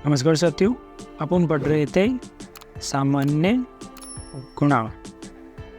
नमस्कार साथियों, अपन पढ़ रहे थे सामान्य गुणा,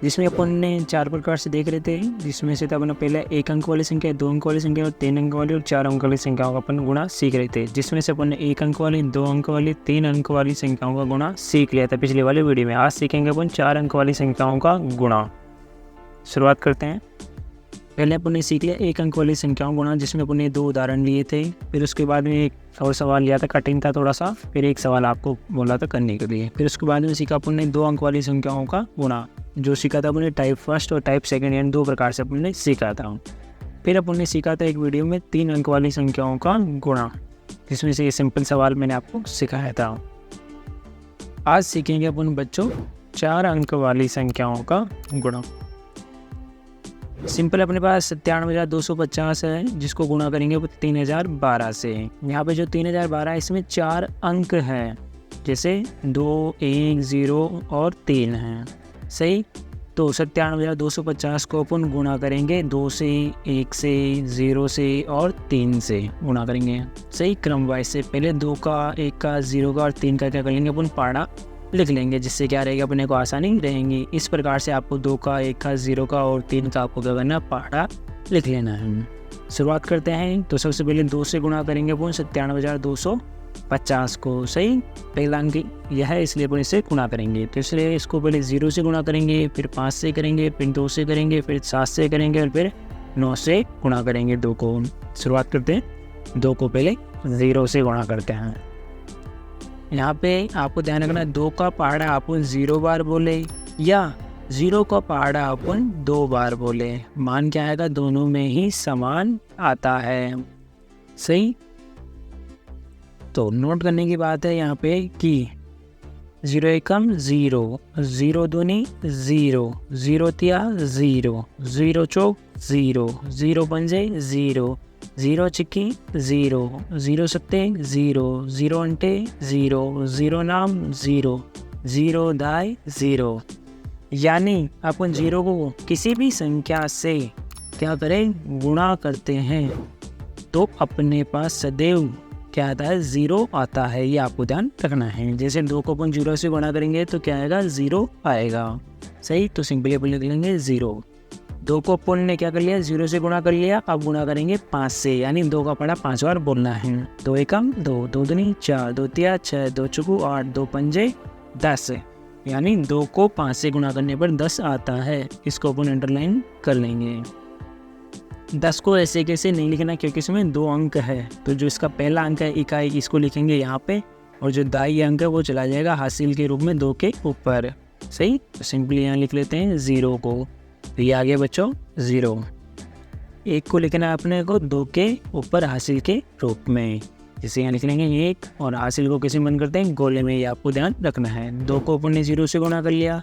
जिसमें अपन ने 4 प्रकार से देख रहे थे। जिसमें से अपन पहले 1 अंक वाली संख्या, 2 अंक वाली संख्या और 3 अंक वाली और 4 अंक वाली संख्याओं का अपन गुणा सीख रहे थे। जिसमें से अपन ने 1 अंक वाली, 2 अंक वाली, 3 अंक वाली संख्याओं का गुणा सीख लिया था पिछले वाले वीडियो में। आज सीखेंगे अपन 4 अंक वाली संख्याओं का गुणा। शुरुआत करते हैं। पहले अपन ने सीख लिया 1 अंक वाली संख्याओं गुणा, जिसमें अपन ने 2 उदाहरण लिए थे। फिर उसके बाद में एक और सवाल लिया था, कठिन था थोड़ा सा। फिर एक सवाल आपको बोला था करने के लिए। फिर उसके बाद में सीखा अपन ने 2 अंक वाली संख्याओं का गुणा, जो सीखा था अपन ने टाइप फर्स्ट और टाइप सेकंड, यानी 2 प्रकार से अपन ने सीखा था। फिर अपन ने सीखा था एक वीडियो में 3 अंक वाली संख्याओं का गुणा, जिसमें से ये सिंपल सवाल मैंने आपको सिखाया था। आज सीखेंगे अपन बच्चों 4 अंक वाली संख्याओं का गुणा। सिंपल अपने पास 97,250 है, जिसको गुणा करेंगे वो 3012 से। यहाँ पे जो 3012 है इसमें 4 अंक हैं, जैसे 2, 1, 0 और 3 हैं। सही। तो 97,250 को अपन गुणा करेंगे 2 से, 1 से, 0 से और 3 से गुणा करेंगे। सही, क्रम वाइज से। पहले 2 का, 1 का, 0 का और 3 का क्या कर लेंगे अपन, पाड़ा लिख लेंगे, जिससे क्या रहेगा अपने को आसानी रहेंगी। इस प्रकार से आपको 2 का, 1 का, 0 का और 3 का आपको क्या करना, पहाड़ा लिख लेना है। शुरुआत करते हैं। तो सबसे पहले 2 से गुणा करेंगे अपन 97,250 को। सही, पहला अंक यह है, इसलिए अपन इसे गुणा करेंगे। तो इसलिए इसको पहले 0 से गुणा करेंगे, फिर 5 से करेंगे, फिर 2 से करेंगे, फिर 7 से करेंगे और फिर 9 से गुणा करेंगे 2 को। शुरुआत करते हैं। 2 को पहले 0 से गुणा करते हैं। यहाँ पे आपको ध्यान रखना, 2 का पहाड़ा अपन 0 बार बोले या 0 का पहाड़ा अपन 2 बार बोले, मान क्या आएगा, दोनों में ही समान आता है। सही। तो नोट करने की बात है यहाँ पे कि 0 एकम 0, 0 दूनी 0, 0 तिया 0, 0 चौक 0, 0 पंजे 0, 0 चिक्की 0, 0 सत्ते 0, 0 अंटे 0, 0 नाम 0, 0 दाई 0। यानी अपन 0 को किसी भी संख्या से क्या करें, गुणा करते हैं तो अपने पास सदैव क्या आता है, 0 आता है। ये आपको ध्यान रखना है। जैसे 2 को अपन 0 से गुणा करेंगे तो क्या आएगा, 0 आएगा। सही। तो सिंपली अपन लिख लेंगे 0। 2 को अपन ने क्या कर लिया, 0 से गुणा कर लिया। अब गुणा करेंगे 5 से, यानी 2 का पड़ा 5 बार बोलना है। 2 एकम 2, 2 दूनी 4, 2 तिया 6, 2 चुकू 8, 2 पंजे 10, यानी 2 को 5 से गुणा करने पर 10 आता है। इसको अपन अंडरलाइन कर लेंगे। 10 को ऐसे कैसे नहीं लिखना, क्योंकि इसमें 2 अंक है। तो जो इसका पहला अंक है इकाई, इसको लिखेंगे यहाँ पे, और जो दाई अंक है वो चला जाएगा हासिल के रूप में 2 के ऊपर। सही। तो सिंपली यहाँ लिख लेते हैं 0 को। तो ये आ गया बच्चों 0। 1 को लिखना है अपने को 2 के ऊपर हासिल के रूप में, जिसे यहाँ लिख लेंगे 1, और हासिल को कैसे बंद करते हैं, गोले में। ये आपको ध्यान रखना है। 2 को अपन ने 0 से गुणा कर लिया,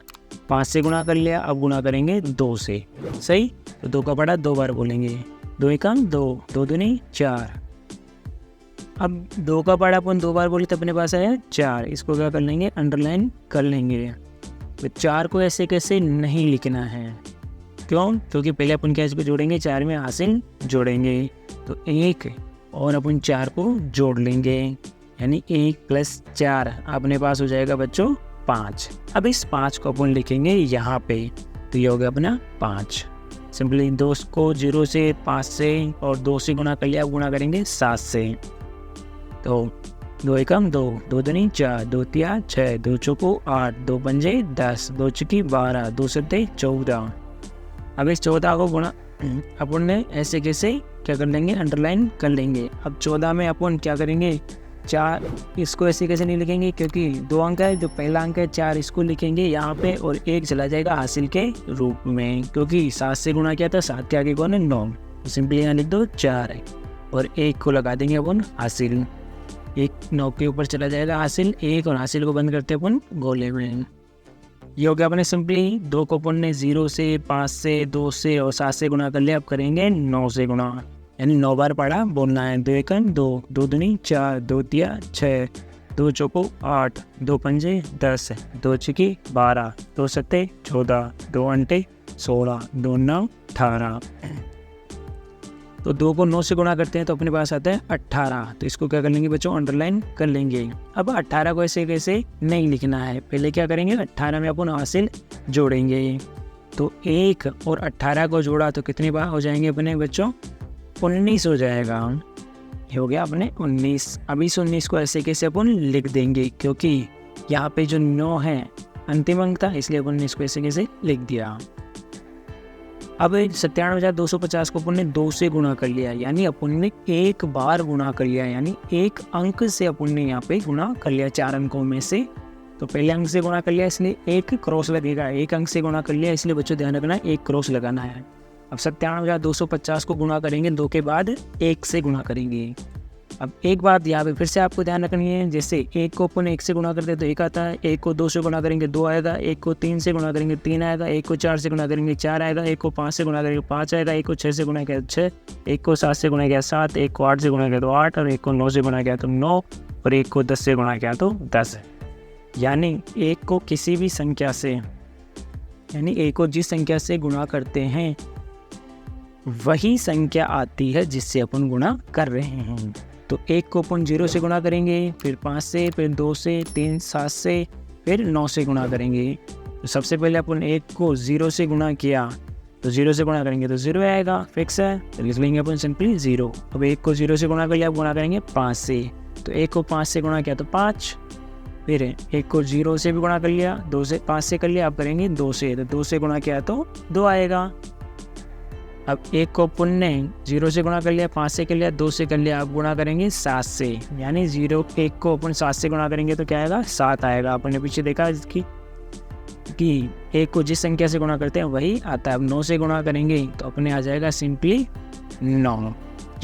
5 से गुणा कर लिया। अब गुणा करेंगे 2 से। सही। तो 2 का पड़ा 2 बार बोलेंगे। 2 एकम 2, 2 दूनी 4। अब 2 का पड़ा अपन 2 बार बोले तो अपने पास आया 4। इसको क्या कर लेंगे, अंडरलाइन कर लेंगे। तो 4 को ऐसे कैसे नहीं लिखना है, क्यों, क्योंकि पहले अपन क्या इसको जोड़ेंगे, 4 में हासिल जोड़ेंगे। तो 1 और अपन 4 को जोड़ लेंगे, यानी 1 + 4 अपने पास हो जाएगा बच्चों 5। अब इस 5 को अपन लिखेंगे यहाँ पे, तो ये हो गया अपना 5। सिंपली 2 को 0 से, 5 से और 2 से गुणा कर लिया। अब गुणा करेंगे 7 से। तो 2 एकम 2, 2 दूनी 4, 2 तिया 6, 2 चौको 8, 2 पंजे 10, 2 चिक्की 12, 2 सत्ते 14। अब इस 14 को गुणा अपन ने ऐसे कैसे क्या कर लेंगे, अंडरलाइन कर लेंगे। अब 14 में अपन क्या करेंगे, 4, इसको ऐसे कैसे नहीं लिखेंगे, क्योंकि 2 अंक है, जो पहला अंक है 4, इसको लिखेंगे यहाँ पे, और 1 चला जाएगा हासिल के रूप में, क्योंकि 7 से गुणा किया था। 7 के आगे कौन है, 9। तो सिंपली यहाँ लिख दो 4 है, और 1 को लगा देंगे अपन हासिल। 1 9 के ऊपर चला जाएगा हासिल 1, और हासिल को बंद करते अपन गोले में। ये हो गया अपने सिंपली 2 को अपन ने 0 से, 5 से, 2 से और 7 से गुणा कर लिया। अब करेंगे 9 से गुणा, यानी 9 बार पढ़ा बोलना है। 2 एकम 2, 2 दूनी 4, 2 तिया 6, 2 चौको 8, 2 पंजे 10, 2 चिकी 12, 2 सत्ते 14, 2 अंटे 16, 2 9 18। तो 2 को 9 से गुणा करते हैं तो अपने पास आता है 18। तो इसको क्या कर लेंगे बच्चों, अंडरलाइन कर लेंगे। अब 18 को ऐसे कैसे नहीं लिखना है, पहले क्या करेंगे 18 में अपन हासिल जोड़ेंगे। तो 1 और 18 को जोड़ा तो कितनी बार हो जाएंगे अपने बच्चों, 19 हो जाएगा। ये हो गया अपने 19। अब इस 19 को ऐसे कैसे अपन लिख देंगे, क्योंकि यहाँ पे जो 9 है अंतिम अंक था, इसलिए अपन ने इसको ऐसे कैसे लिख दिया। अब 97,250 को अपन ने 2 से गुणा कर लिया, यानी अपन ने एक बार गुणा कर लिया, यानी एक अंक से अपन ने यहाँ पे गुणा कर लिया 4 अंकों में से। तो पहले अंक से गुणा कर लिया इसलिए एक क्रॉस लगेगा, एक अंक से गुणा कर लिया इसलिए बच्चों ध्यान रखना है एक क्रॉस लगाना है। अब 97,250 को गुणा करेंगे 2 के बाद 1 से गुणा करेंगे। अब एक बात यहाँ पे फिर से आपको ध्यान रखनी है, जैसे 1 को अपन 1 से गुणा करते हैं तो 1 आता है, 1 को 2 से गुणा करेंगे 2 आएगा, 1 को 3 से गुणा करेंगे 3 आएगा, 1 को 4 से गुणा करेंगे 4 आएगा, 1 को 5 से गुणा करेंगे 5 आएगा, 1 को 6 से गुणा किया 6, 1 को 7 से गुणा किया 7, 1 को 8 से गुणा किया तो 8, और 1 को 9 से गुणा किया तो 9, और 1 को 10 से गुणा किया तो 10। यानी 1 को किसी भी संख्या से, यानी 1 को जिस संख्या से गुणा करते हैं वही संख्या आती है जिससे अपन गुणा कर रहे हैं। तो 1 को अपन 0 से गुणा करेंगे, फिर 5 से, फिर 2 से, 3 7 से, फिर 9 से गुणा करेंगे। तो सबसे पहले अपन 1 को 0 से गुणा किया तो 0 से गुणा करेंगे तो 0 आएगा, फिक्स है, तो लिख लेंगे अपन सिंपली 0। अब 1 को 0 से गुणा कर लिया, अब गुणा करेंगे 5 से, तो 1 को 5 से गुणा किया तो 5, फिर 1 को 0 से भी गुणा कर लिया, 2 से 5 से कर लिया, अब करेंगे 2 से, तो 2 से गुणा किया तो 2 आएगा। अब 1 को अपन ने 0 से गुणा कर लिया, 5 से कर लिया, 2 से कर लिया, अब गुणा करेंगे 7 से, यानी 1 को अपन 7 से गुणा करेंगे तो क्या आएगा 7 आएगा। अपन ने पीछे देखा इसकी कि 1 को जिस संख्या से गुणा करते हैं वही आता है। अब 9 से गुणा करेंगे तो अपने आ जाएगा सिंपली 9।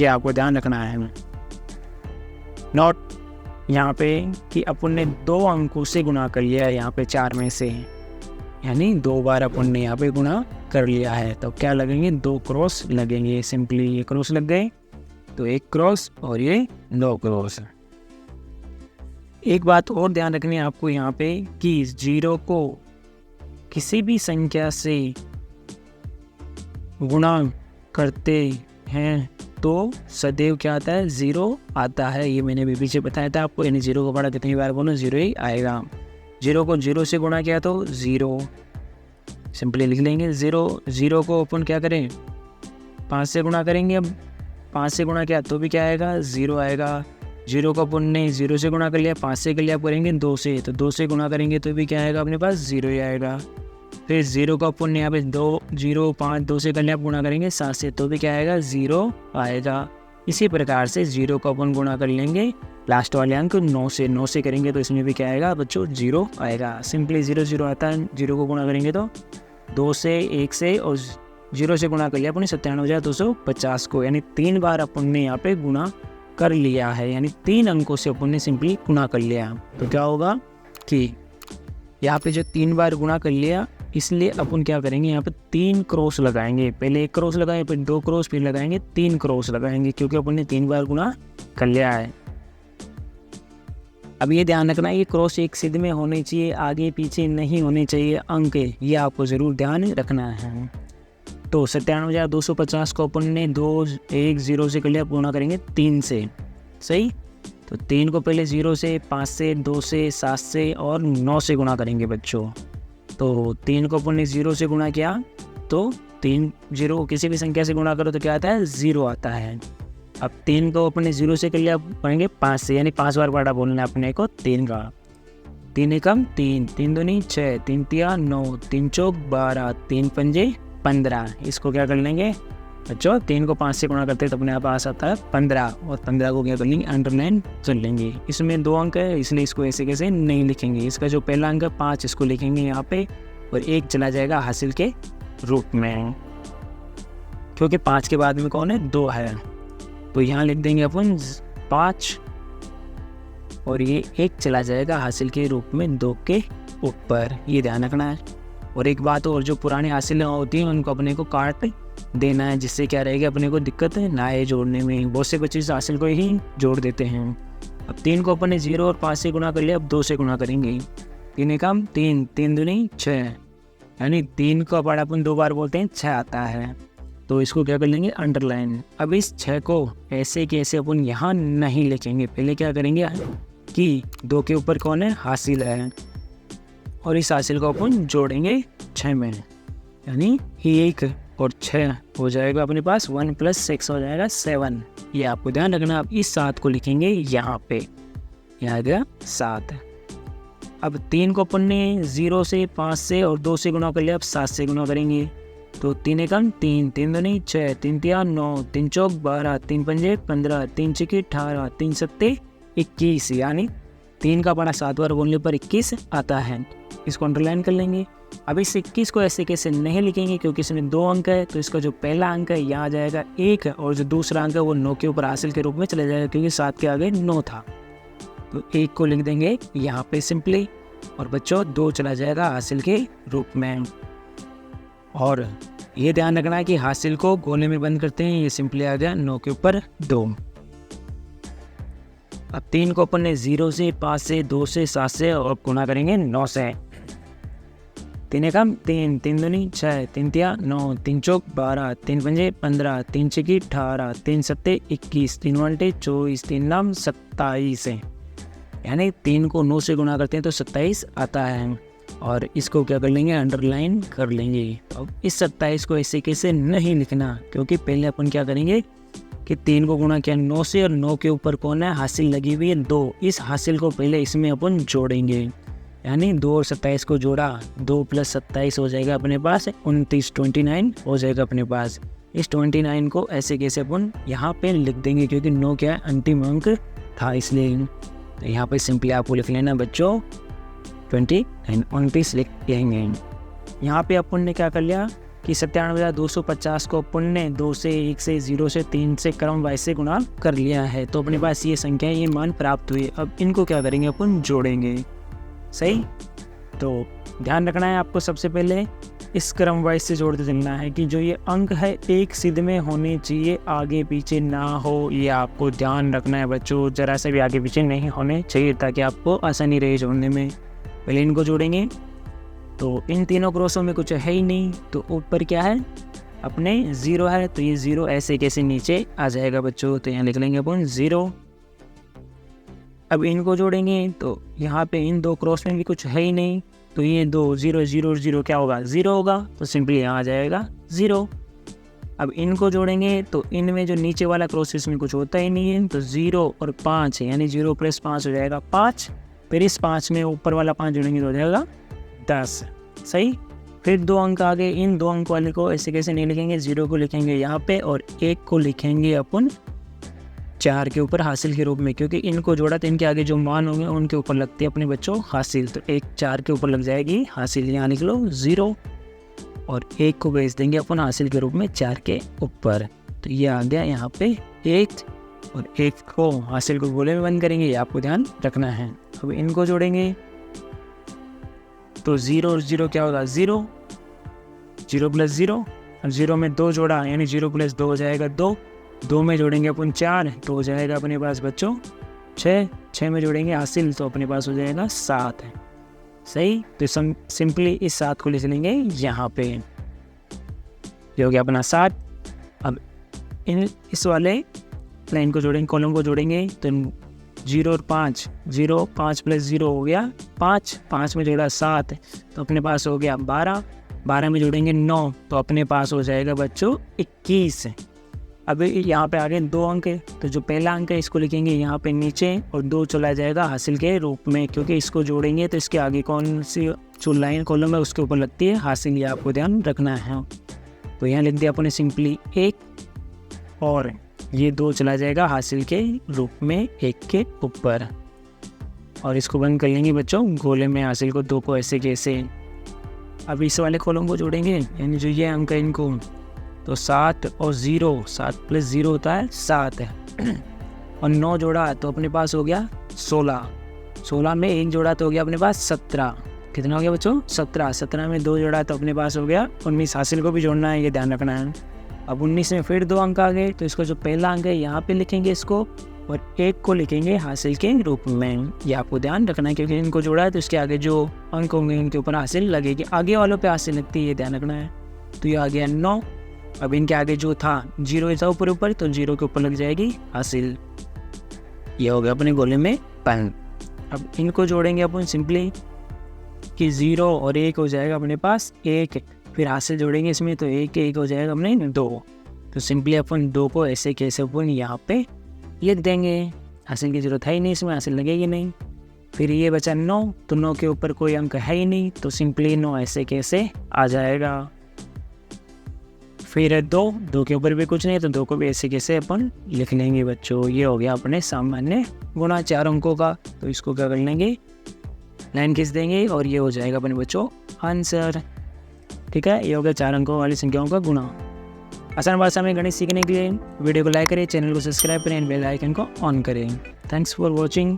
ये आपको ध्यान रखना है। नोट यहाँ पे कि अपन ने 2 अंकों से गुणा कर लिया है यहाँ पे 4 में से, यानी 2 बार अपन ने यहाँ पे गुणा कर लिया है। तो क्या लगेंगे 2 क्रॉस लगेंगे, सिंपली ये क्रॉस लग गए तो 1 क्रॉस और ये 2 क्रॉस। एक बात और ध्यान रखनी है आपको यहाँ पे कि 0 को किसी भी संख्या से गुणा करते हैं तो सदैव क्या आता है 0 आता है। ये मैंने भी पीछे बताया था आपको, यानी 0 को पढ़ा कितनी बार बोलो 0 ही आएगा। 0 को 0 से गुणा किया तो 0, सिंपली लिख लेंगे 0 को अपन क्या करें 5 से गुणा करेंगे, अब 5 से गुणा किया तो भी क्या आएगा 0 आएगा। 0 को अपन ने 0 से गुणा कर लिया, 5 से कर लिया, करेंगे 2 से, तो 2 से गुणा करेंगे तो भी क्या आएगा अपने पास 0 ही आएगा। फिर 0 को अपन ने यहाँ पे 2 0 5 2 से कर लिया, गुणा करेंगे 7 से तो भी क्या आएगा 0 आएगा। इसी प्रकार से 0 को अपन गुणा कर लेंगे लास्ट वाले अंक 9 से करेंगे तो इसमें भी क्या आएगा बच्चों 0 आएगा। सिंपली 0 0 आता है, 0 को गुणा करेंगे तो 2 से 1 से, और 0 से गुणा कर लिया अपने 97,250 को, यानी 3 बार अपन ने यहाँ पे गुणा कर लिया है, यानी 3 अंकों से अपन ने सिंपली गुणा कर लिया। तो क्या होगा कि यहाँ पे जो 3 बार गुणा कर लिया, इसलिए अपन क्या करेंगे यहाँ पे 3 क्रॉस लगाएंगे। पहले 1 क्रॉस लगाएंगे, फिर 2 क्रॉस, फिर लगाएंगे 3 क्रॉस लगाएंगे, क्योंकि अपन ने 3 बार गुणा कर लिया है। अब ये ध्यान रखना ये क्रॉस एक सिद्ध में होने चाहिए, आगे पीछे नहीं होने चाहिए अंक, ये आपको ज़रूर ध्यान रखना है। तो 97,250 को अपन ने 2 1 0 से कर लिया, गुणा करेंगे 3 से, सही। तो 3 को पहले 0 से, 5 से, 2 से, 7 से और 9 से गुणा करेंगे बच्चों। तो 3 को अपन ने 0 से गुणा किया तो 3 0 किसी भी संख्या से गुणा करो तो क्या आता है 0 आता है। अब 3 को अपने 0 से कर लिया, पढ़ेंगे 5 से, यानी 5 बार बड़ा बोलना है अपने को 3 का। 3 एकम 3, 3 दूनी 6, 3 तिया 9, 3 चौक 12, 3 पंजे 15। इसको क्या कर लेंगे बच्चों 3 को 5 से गुणा करते हैं तो अपने पास आता है 15, और 15 को क्या कर लेंगे अंडरलाइन कर लेंगे। इसमें 2 अंक है इसलिए इसको ऐसे कैसे नहीं लिखेंगे। इसका जो पहला अंक है 5, इसको लिखेंगे यहाँ पे, और 1 चला जाएगा हासिल के रूप में, क्योंकि 5 के बाद में कौन है 2 है, तो यहाँ लिख देंगे अपन 5, और ये 1 चला जाएगा हासिल के रूप में 2 के ऊपर, ये ध्यान रखना है। और एक बात और, जो पुरानी हासिलें होती हैं उनको अपने को काट देना है, जिससे क्या रहेगा अपने को दिक्कत ना आए जोड़ने में। बहुत से बच्चे इस हासिल को ही जोड़ देते हैं। अब 3 को अपन ने 0 और 5 से गुणा कर लिया, अब 2 से गुणा करेंगे। 3 एकम 3, 3 दूनी 6, यानी 3 को अपन 2 बार बोलते हैं 6 आता है। तो इसको क्या कर लेंगे, अंडरलाइन। अब इस 6 को ऐसे के ऐसे अपन यहाँ नहीं लिखेंगे, पहले क्या करेंगे कि 2 के ऊपर कौन है, हासिल है, और इस हासिल को अपन जोड़ेंगे 6 में, यानी 1 और 6 हो जाएगा अपने पास, 1 + 6 हो जाएगा 7। ये आपको ध्यान रखना। आप इस 7 को लिखेंगे यहाँ पे, यहाँ आ गया 7। अब 3 को अपन ने 0 से, 5 से और 2 से गुणा कर लिया, अब 7 से गुणा करेंगे। तो 3 एकम 3, 3 दूनी 6, 3 तिया 9, 3 चौक 12, 3 पंजे 15, 3 छक्के 18, 3 सत्ते 21, यानी 3 का पारा 7 बार बोलने पर 21 आता है। इसको अंडरलाइन कर लेंगे। अब इस 21 को ऐसे कैसे नहीं लिखेंगे, क्योंकि इसमें 2 अंक है, तो इसका जो पहला अंक है यहाँ आ जाएगा 1, और जो दूसरा अंक है वो 9 के ऊपर हासिल के रूप में चला जाएगा, क्योंकि 7 के आगे 9 था। तो 1 को लिख देंगे यहाँ पे सिंपली, और बच्चों 2 चला जाएगा हासिल के रूप में। और ये ध्यान रखना है कि हासिल को गोले में बंद करते हैं, ये सिंपली आ गया 9 के ऊपर 2। अब 3 को अपन ने 0 से, 5 से, 2 से, 7 से और गुणा करेंगे 9 से। 3 एकम 3, 3 दूनी 6, 3 तिया 9, 3 चौक 12, 3 पंजे 15, 3 छक्के 18, 3 सत्ते 21, 3 उल्टे 24, 3 नाम 27 है, यानी 3 को 9 से गुणा करते हैं तो 27 आता है। और इसको क्या कर लेंगे, अंडरलाइन कर लेंगे। अब इस 27 को ऐसे कैसे नहीं लिखना, क्योंकि पहले अपन क्या करेंगे कि 3 को गुणा किया 9 से, और 9 के ऊपर कौन है, हासिल लगी हुई है 2। इस हासिल को पहले इसमें अपन जोड़ेंगे, यानी 2 और 27 को जोड़ा, 2 + 27 हो जाएगा अपने पास 29, 29 हो जाएगा अपने पास। इस 29 को ऐसे कैसे अपन यहाँ पे लिख देंगे, क्योंकि 9 क्या है, अंतिम अंक था, इसलिए। तो यहाँ पे सिंपली आपको लिख लेना बच्चों 29 लिख देंगे। यहाँ पे अपन ने क्या कर लिया कि 97,250 को अपन ने 2 से, 1 से, 0 से, 3 से क्रम वाइज से गुणा कर लिया है, तो अपने पास ये संख्या, ये मान प्राप्त हुई। अब इनको क्या करेंगे, अपन जोड़ेंगे। सही, तो ध्यान रखना है आपको, सबसे पहले इस क्रम वाइज से जोड़ते चलना है कि जो ये अंक है एक सिद्ध में होने चाहिए, आगे पीछे ना हो, ये आपको ध्यान रखना है बच्चों। जरा से भी आगे पीछे नहीं होने चाहिए, ताकि आपको आसानी रहे जोड़ने में। पहले इनको जोड़ेंगे, तो इन तीनों क्रॉसों में कुछ है ही नहीं, तो ऊपर क्या है, अपने 0 है, तो ये 0 ऐसे कैसे नीचे आ जाएगा बच्चों, तो यहाँ लिख लेंगे अपन 0। अब इनको जोड़ेंगे, तो यहाँ पे इन 2 क्रॉस में भी कुछ है ही नहीं, तो ये 2 0 0 0 क्या होगा, 0 होगा, तो सिंपली यहाँ आ जाएगा 0। अब इनको जोड़ेंगे, तो इनमें जो नीचे वाला क्रॉस इसमें कुछ होता ही नहीं है, तो 0 और 5 है, यानी 0 + 5 हो जाएगा 5। फिर इस 5 में ऊपर वाला 5 जोड़ेंगे तो हो जाएगा 10। सही, फिर 2 अंक आ गए, इन 2 अंक वाले को ऐसे कैसे नहीं लिखेंगे, 0 को लिखेंगे यहाँ पे, और 1 को लिखेंगे अपन 4 के ऊपर हासिल के रूप में, क्योंकि इनको जोड़ा तो इनके आगे जो मान होंगे उनके ऊपर लगती है अपने बच्चों हासिल, तो 1 4 के ऊपर लग जाएगी हासिल, यहाँ लिख लो 0, और 1 को भेज देंगे अपन हासिल के रूप में 4 के ऊपर, तो ये आ गया यहाँ पे 1, और 1 को हासिल को गोले में बंद करेंगे, ये आपको ध्यान रखना है। अब इनको जोड़ेंगे, तो 0 और 0 क्या होगा, 0, 0 + 0, और 0 में 2 जोड़ा, यानी 0 + 2 हो जाएगा 2, 2 में जोड़ेंगे अपन 4, तो हो जाएगा अपने पास बच्चों 6, 6 में जोड़ेंगे हासिल, तो अपने पास हो जाएगा 7 है। सही, तो सिंपली इस 7 को लिख लेंगे यहाँ पे, जो हो गया अपना 7। अब इस वाले लाइन को जोड़ेंगे, कॉलम को जोड़ेंगे, तो 0 और 5, 0 5 + 0 हो गया 5, 5 में जोड़ा 7, तो अपने पास हो गया 12, 12 में जोड़ेंगे 9, तो अपने पास हो जाएगा बच्चों 21। अब यहाँ पे आगे 2 अंक है, तो जो पहला अंक है इसको लिखेंगे यहाँ पे नीचे, और 2 चला जाएगा हासिल के रूप में, क्योंकि इसको जोड़ेंगे तो इसके आगे कौन सी जो लाइन कॉलम है उसके ऊपर लगती है हासिल, ये आपको ध्यान रखना है। तो यहाँ लिख दिया अपने सिंपली 1, और ये 2 चला जाएगा हासिल के रूप में 1 के ऊपर, और इसको बंद कर लेंगे बच्चों गोले में हासिल को 2 को ऐसे कैसे। अब इस वाले कॉलम को जोड़ेंगे, यानी जो ये अंक है इनको, तो 7 और 0, 7 + 0 होता है 7 है, और 9 जोड़ा तो अपने पास हो गया 16, 16 में 1 जोड़ा तो हो गया अपने पास 17। कितना हो गया बच्चों, 17, 17 में 2 जोड़ा तो अपने पास हो गया 19, हासिल को भी जोड़ना है, ये ध्यान रखना है। अब 19 में फिर 2 अंक आ गए, तो इसको जो पहला अंक है यहाँ पे लिखेंगे इसको, और 1 को लिखेंगे हासिल के रूप में, ये आपको ध्यान रखना है, क्योंकि इनको जोड़ा है तो इसके आगे जो अंक होंगे इनके ऊपर हासिल लगेगी, आगे वालों पे हासिल लगती है, ये ध्यान रखना है। तो ये आ गया 9, अब इनके आगे जो था 0 था ऊपर ऊपर, तो 0 के ऊपर लग जाएगी हासिल। ये हो गया अपने गोले में बंद। अब इनको जोड़ेंगे अपन सिंपली कि 0 और 1 हो जाएगा अपने पास 1, फिर हासिल जोड़ेंगे इसमें तो 1 हो जाएगा अपने 2। तो सिंपली अपन 2 को ऐसे कैसे अपन यहाँ पे लिख देंगे। हासिल की जरूरत है ही नहीं, इसमें हासिल लगेगी नहीं। फिर ये बचा 9, तो 9 के ऊपर कोई अंक है ही नहीं, तो सिंपली 9 ऐसे कैसे आ जाएगा। फिर 2 के ऊपर भी कुछ नहीं, तो 2 को भी ऐसे कैसे अपन लिख लेंगे बच्चों। ये हो गया अपने सामान्य गुणा 4 अंकों का। तो इसको क्या कर लेंगे, लाइन खींच देंगे और ये हो जाएगा अपने बच्चों आंसर। ठीक है, ये हो गया 4 अंकों वाली संख्याओं का गुणा। आसान भाषा में गणित सीखने के लिए वीडियो को लाइक करें, चैनल को सब्सक्राइब करें, बेल आइकन को ऑन करें। Thanks for watching.